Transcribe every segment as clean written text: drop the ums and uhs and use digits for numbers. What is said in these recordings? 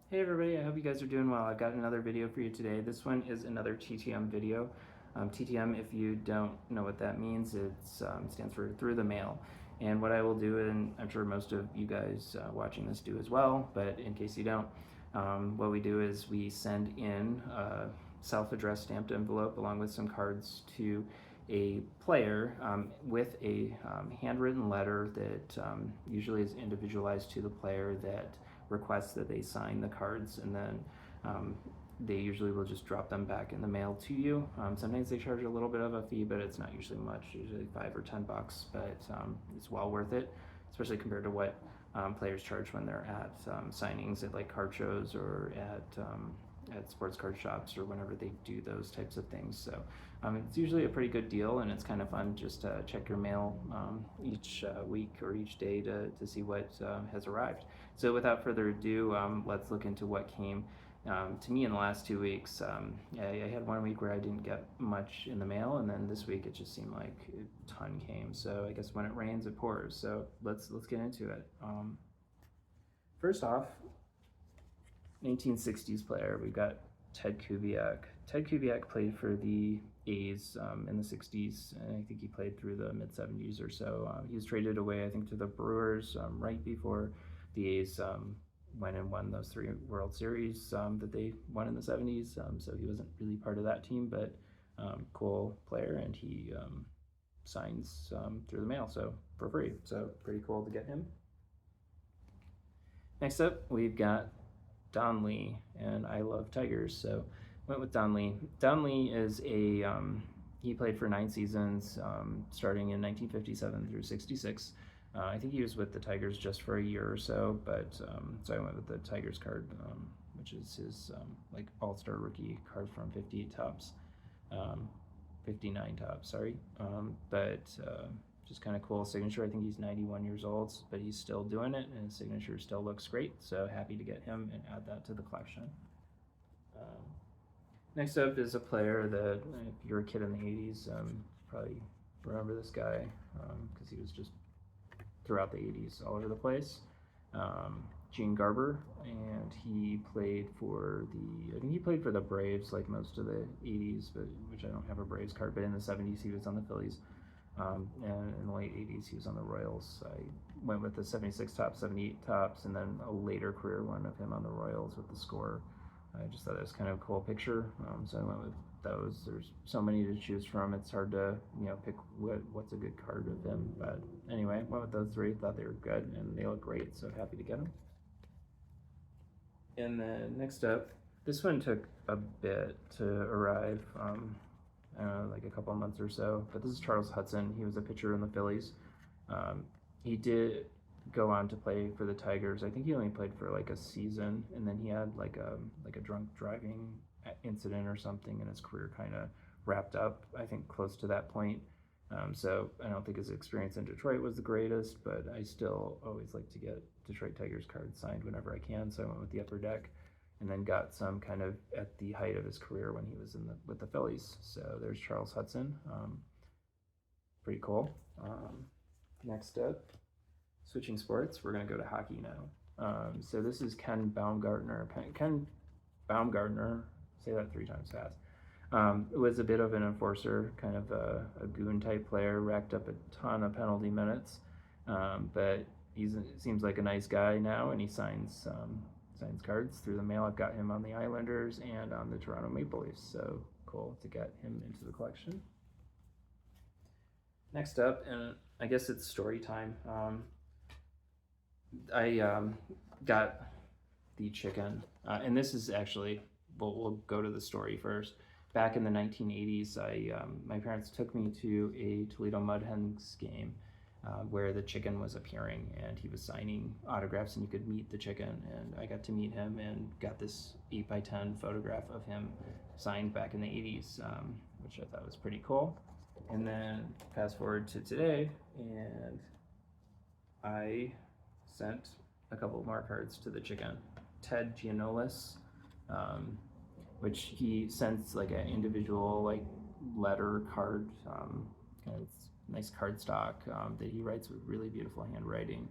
Hey everybody, I hope you guys are doing well. I've got another video for you today. This one is another TTM video. TTM, if you don't know what that means, it stands for through the mail. And what I will do, and I'm sure most of you guys watching this do as well, but in case you don't, what we do is we send in a self-addressed stamped envelope along with some cards to a player with a handwritten letter that usually is individualized to the player that requests that they sign the cards, and then they usually will just drop them back in the mail to you. Sometimes they charge a little bit of a fee, but it's not usually much, usually $5 or $10, but it's well worth it, especially compared to what players charge when they're at signings at like card shows or at sports card shops or whenever they do those types of things. So it's usually a pretty good deal, and it's kind of fun just to check your mail each week or each day to see what has arrived. So without further ado, let's look into what came to me in the last 2 weeks. I had 1 week where I didn't get much in the mail, and then this week it just seemed like a ton came. So I guess when it rains, it pours. So let's get into it. First off, 1960s player, we've got Ted Kubiak. Ted Kubiak played for the A's in the 60s, and I think he played through the mid-70s or so. He was traded away, I think, to the Brewers right before the A's went and won those 3 World Series that they won in the 70s, so he wasn't really part of that team, but cool player, and he signs through the mail, so for free, so pretty cool to get him. Next up, we've got Don Lee, and I love Tigers, so went with Don Lee. Don Lee is he played for 9 seasons, starting in 1957 through 66. I think he was with the Tigers just for a year or so, but so I went with the Tigers card, which is his like all-star rookie card from 58 Topps, 59 Topps, sorry. But just kind of cool signature. I think he's 91 years old, but he's still doing it, and his signature still looks great. So happy to get him and add that to the collection. Next up is a player that, if you're a kid in the 80s, probably remember this guy because he was just throughout the 80s all over the place. Gene Garber, and he played for I think he played for the Braves like most of the 80s, but which I don't have a Braves card, but in the 70s he was on the Phillies. And in the late 80s he was on the Royals. I went with the 76 Topps, 78 Topps, and then a later career one of him on the Royals with the score. I just thought it was kind of a cool picture, so I went with those. There's so many to choose from, it's hard to pick what's a good card of him, but anyway, went with those 3. Thought they were good and they look great, so happy to get them. And then next up, this one took a bit to arrive, I don't know, like a couple of months or so, but this is Charles Hudson. He was a pitcher in the Phillies. He did go on to play for the Tigers. I think he only played for like a season, and then he had like a drunk driving incident or something, and his career kind of wrapped up, I think, close to that point. So I don't think his experience in Detroit was the greatest, but I still always like to get Detroit Tigers cards signed whenever I can, so I went with the Upper Deck, and then got some kind of at the height of his career when he was with the Phillies. So there's Charles Hudson. Pretty cool. Next up, switching sports, we're going to go to hockey now. So this is Ken Baumgartner. Ken Baumgartner, say that 3 times fast. Was a bit of an enforcer, kind of a goon type player, racked up a ton of penalty minutes, but he seems like a nice guy now, and he signs cards through the mail. I've got him on the Islanders and on the Toronto Maple Leafs, so cool to get him into the collection. Next up, and I guess it's story time. I got the chicken, and this is actually, we'll go to the story first. Back in the 1980s, my parents took me to a Toledo Mud Hens game where the chicken was appearing, and he was signing autographs, and you could meet the chicken, and I got to meet him and got this 8x10 photograph of him signed back in the 80s, which I thought was pretty cool. And then fast forward to today, and I sent a couple more cards to the chicken. Ted Gianolis, which he sends like an individual like letter card, kind of nice cardstock that he writes with really beautiful handwriting.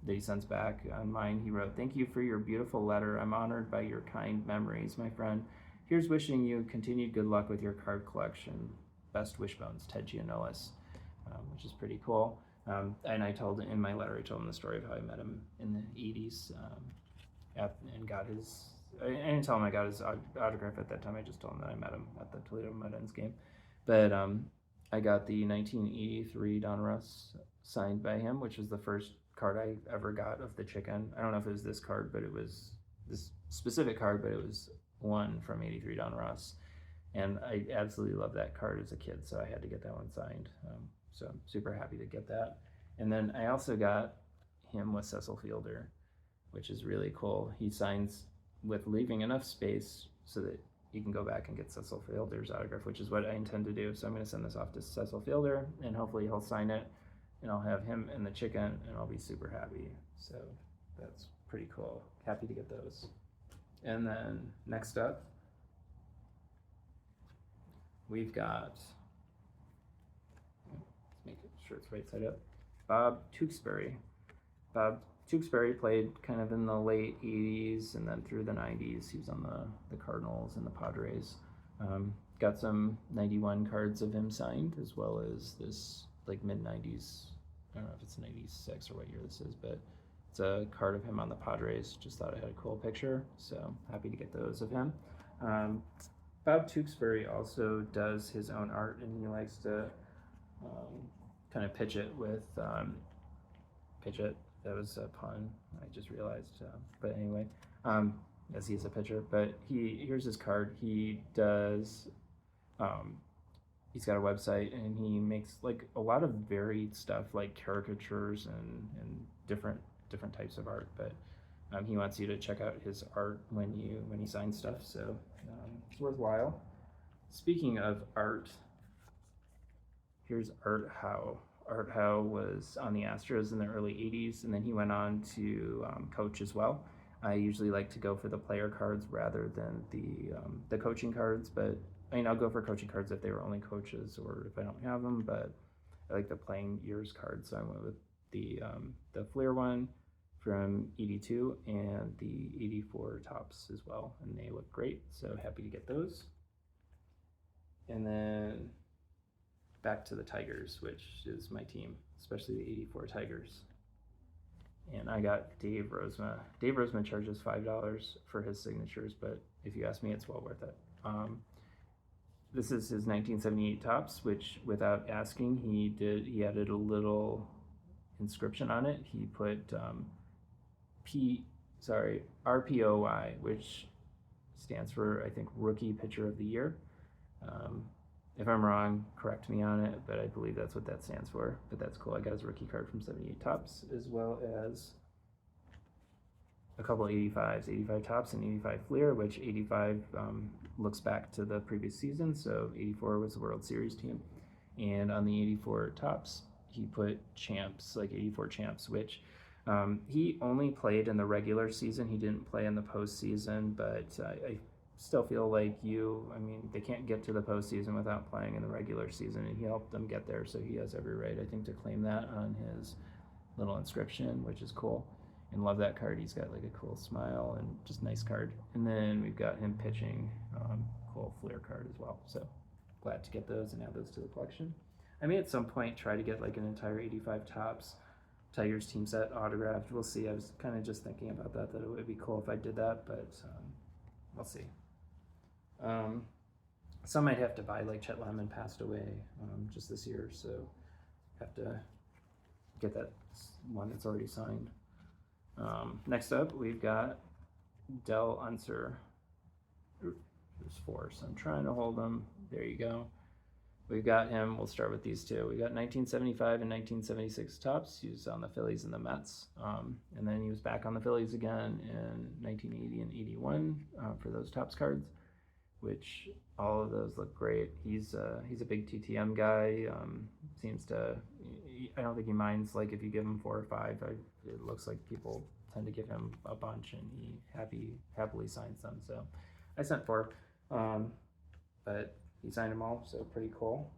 that he sends back. On mine, he wrote, "Thank you for your beautiful letter. I'm honored by your kind memories, my friend. Here's wishing you continued good luck with your card collection. Best wishbones, Ted Giannolis," which is pretty cool. And I told in my letter, I told him the story of how I met him in the 80s and got his. I didn't tell him I got his autograph at that time. I just told him that I met him at the Toledo Mud Hens game. But I got the 1983 Donruss signed by him, which was the first card I ever got of the chicken. I don't know if it was this card, but it was this specific card, but it was one from 83 Donruss. And I absolutely loved that card as a kid, so I had to get that one signed. So I'm super happy to get that. And then I also got him with Cecil Fielder, which is really cool. He signs with leaving enough space so that you can go back and get Cecil Fielder's autograph, which is what I intend to do. So I'm going to send this off to Cecil Fielder, and hopefully he'll sign it, and I'll have him and the chicken, and I'll be super happy. So that's pretty cool. Happy to get those. And then next up, we've got, let's make sure it's right side up, Bob Tewksbury. Bob Tewksbury played kind of in the late 80s and then through the 90s. He was on the Cardinals and the Padres. Got some 91 cards of him signed, as well as this like mid-90s, I don't know if it's 96 or what year this is, but it's a card of him on the Padres. Just thought I had a cool picture, so happy to get those of him. Bob Tewksbury also does his own art, and he likes to kind of pitch it with, that was a pun, I just realized, but anyway, as he's a pitcher, but here's his card. He does, he's got a website, and he makes like a lot of varied stuff, like caricatures and different types of art, but he wants you to check out his art when he signs stuff, so it's worthwhile. Speaking of art, here's Art Howe. Art Howe was on the Astros in the early 80s, and then he went on to coach as well. I usually like to go for the player cards rather than the coaching cards, but I mean, I'll go for coaching cards if they were only coaches or if I don't have them, but I like the playing years cards, so I went with the Fleer one from 82 and the 84 tops as well, and they look great, so happy to get those. And then back to the Tigers, which is my team, especially the 84 Tigers. And I got Dave Rozema. Dave Rozema charges $5 for his signatures, but if you ask me, it's well worth it. This is his 1978 tops, which without asking, he added a little inscription on it. He put RPOY, which stands for, I think, Rookie Pitcher of the Year. If I'm wrong, correct me on it, but I believe that's what that stands for. But that's cool. I got his rookie card from 78 tops, as well as a couple 85s, 85 tops and 85 Fleer, which 85 looks back to the previous season, so 84 was the World Series team. And on the 84 tops, he put champs, like 84 champs, which he only played in the regular season. He didn't play in the postseason, but I still feel like they can't get to the postseason without playing in the regular season, and he helped them get there, so he has every right, I think, to claim that on his little inscription, which is cool. And love that card. He's got like a cool smile and just nice card. And then we've got him pitching, cool Fleer card as well. So glad to get those and add those to the collection. I may at some point try to get like an entire 85 tops Tigers team set autographed. We'll see. I was kind of just thinking about that it would be cool if I did that, but we'll see. Some might have to buy, like Chet Lemon passed away just this year, so have to get that one that's already signed. Next up, we've got Del Unser. There's 4, so I'm trying to hold them. There you go. We've got him. We'll start with these two. We got 1975 and 1976 tops. He was on the Phillies and the Mets, and then he was back on the Phillies again in 1980 and 81 for those tops cards, which all of those look great. He's a big TTM guy. I don't think he minds, like, if you give him 4 or 5. It looks like people tend to give him a bunch, and he happily signs them. So I sent 4, but he signed them all, so pretty cool.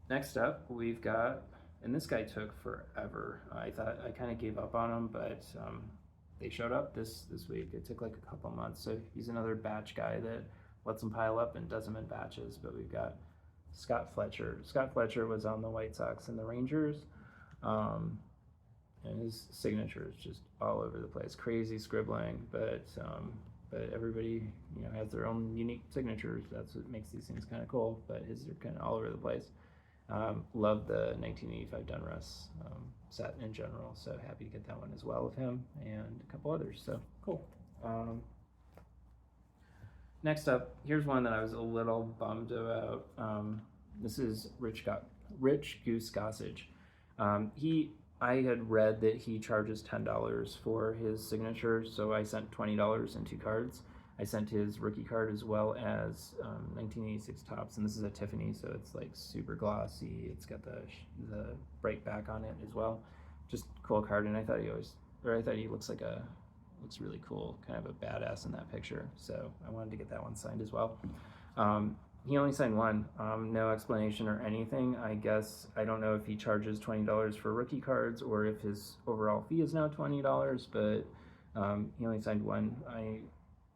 Next up, we've got And this guy took forever. I thought I kind of gave up on him, but they showed up this week. It took like a couple months. So he's another batch guy that lets them pile up and does them in batches. But we've got Scott Fletcher. Scott Fletcher was on the White Sox and the Rangers. And his signature is just all over the place. Crazy scribbling, but everybody, you know, has their own unique signatures. That's what makes these things kind of cool. But his are kind of all over the place. Love the 1985 Donruss set in general, so happy to get that one as well of him and a couple others. So cool. Next up, here's one that I was a little bummed about. This is Rich Goose Gossage. I had read that he charges $10 for his signature, so I sent $20 in 2 cards. I sent his rookie card as well as 1986 Topps, and this is a Tiffany, so it's like super glossy. It's got the bright back on it as well. Just cool card, and I thought he looks really cool, kind of a badass in that picture. So I wanted to get that one signed as well. He only signed one, no explanation or anything. I guess, I don't know if he charges $20 for rookie cards or if his overall fee is now $20, but he only signed one.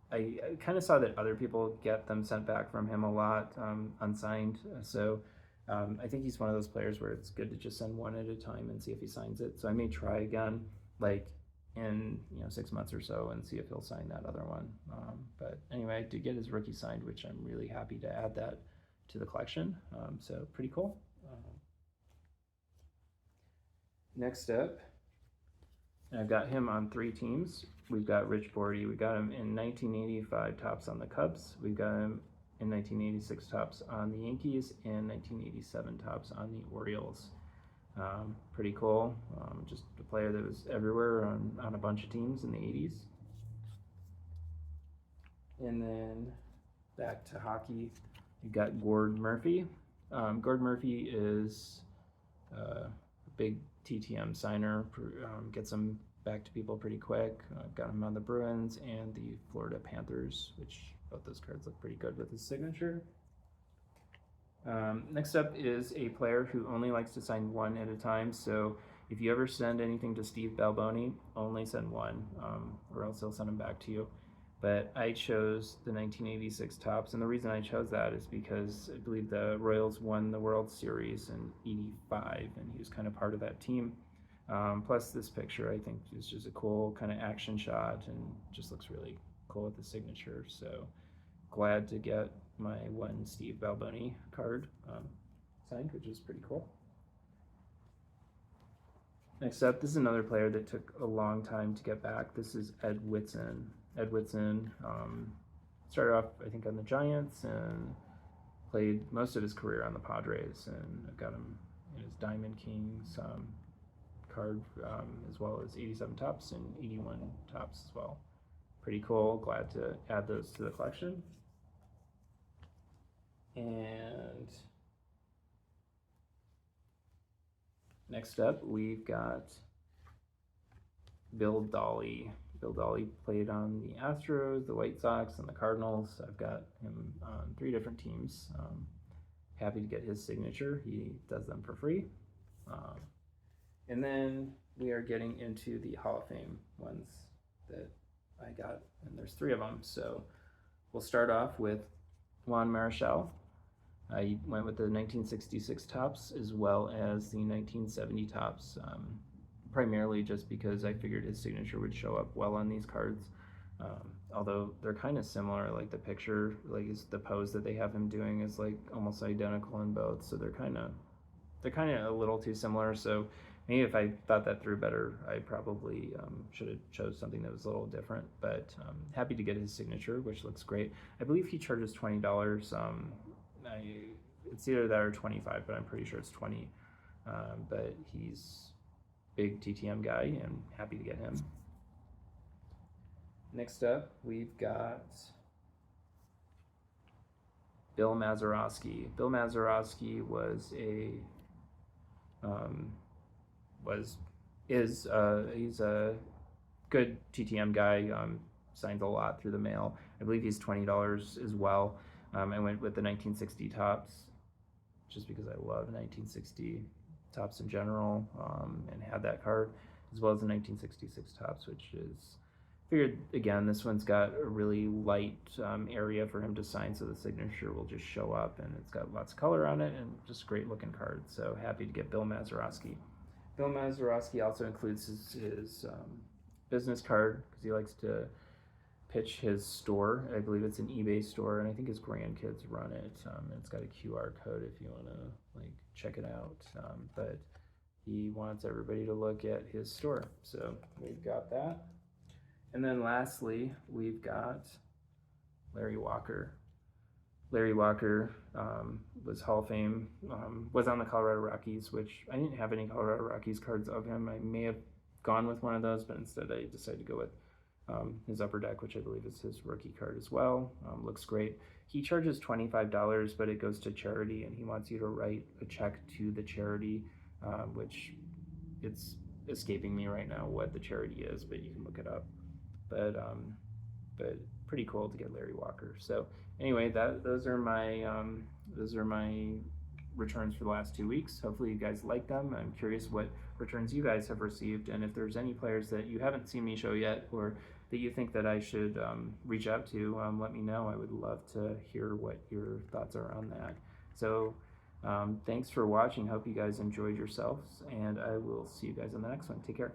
I kind of saw that other people get them sent back from him a lot, unsigned. So I think he's one of those players where it's good to just send one at a time and see if he signs it. So I may try again, like in 6 months or so, and see if he'll sign that other one. But anyway, I did get his rookie signed, which I'm really happy to add that to the collection. So pretty cool. Next up, I've got him on 3 teams. We've got Rich Bordy. We got him in 1985 Topps on the Cubs. We've got him in 1986 Topps on the Yankees and 1987 Topps on the Orioles. Pretty cool. Just a player that was everywhere on a bunch of teams in the 80s. And then back to hockey, you've got Gord Murphy. Gord Murphy is a big TTM signer, gets them back to people pretty quick. Got him on the Bruins and the Florida Panthers, which both those cards look pretty good with his signature. Next up is a player who only likes to sign one at a time. So if you ever send anything to Steve Balboni, only send one, or else he'll send them back to you. But I chose the 1986 Topps, and the reason I chose that is because I believe the Royals won the World Series in '85, and he was kind of part of that team. Plus this picture, I think, is just a cool kind of action shot and just looks really cool with the signature. So glad to get my one Steve Balboni card signed, which is pretty cool. Next up, this is another player that took a long time to get back. This is Ed Whitson. Ed Whitson started off, I think, on the Giants and played most of his career on the Padres, and I got him in his Diamond Kings card, as well as 87 Topps and 81 Topps as well. Pretty cool. Glad to add those to the collection. And next up, we've got Bill Dolly. Bill Dolly played on the Astros, the White Sox, and the Cardinals. I've got him on 3 different teams. Happy to get his signature. He does them for free. And then we are getting into the Hall of Fame ones that I got, and there's 3 of them. So we'll start off with Juan Marichal. I went with the 1966 Topps as well as the 1970 Topps, primarily just because I figured his signature would show up well on these cards. Although they're kind of similar, like the picture, like the pose that they have him doing is like almost identical in both, so they're kind of a little too similar. So maybe if I thought that through better, I probably should have chose something that was a little different. But happy to get his signature, which looks great. I believe he charges $20. It's either that or 25, but I'm pretty sure it's 20. But he's a big TTM guy, and happy to get him. Next up, we've got Bill Mazeroski. Bill Mazeroski he's a good TTM guy. Signs a lot through the mail. I believe he's $20 as well. I went with the 1960 Topps just because I love 1960 Topps in general, and had that card, as well as the 1966 Topps, which is, figured, again, this one's got a really light area for him to sign, so the signature will just show up, and it's got lots of color on it, and just a great looking card. So happy to get Bill Mazeroski. Bill Mazeroski also includes his business card, because he likes to pitch his store. I believe it's an eBay store, and I think his grandkids run it. It's got a QR code if you want to like check it out. But he wants everybody to look at his store, so we've got that. And then lastly, we've got Larry Walker. Larry Walker was Hall of Fame, was on the Colorado Rockies, which I didn't have any Colorado Rockies cards of him. I may have gone with one of those, but instead I decided to go with his Upper Deck, which I believe is his rookie card as well. Looks great. He charges $25, but it goes to charity, and he wants you to write a check to the charity, which it's escaping me right now what the charity is, but you can look it up. But pretty cool to get Larry Walker. So anyway, those are my returns for the last 2 weeks. Hopefully you guys like them. I'm curious what returns you guys have received, and if there's any players that you haven't seen me show yet, or that you think that I should reach out to, let me know. I would love to hear what your thoughts are on that. So thanks for watching. Hope you guys enjoyed yourselves, and I will see you guys on the next one. Take care.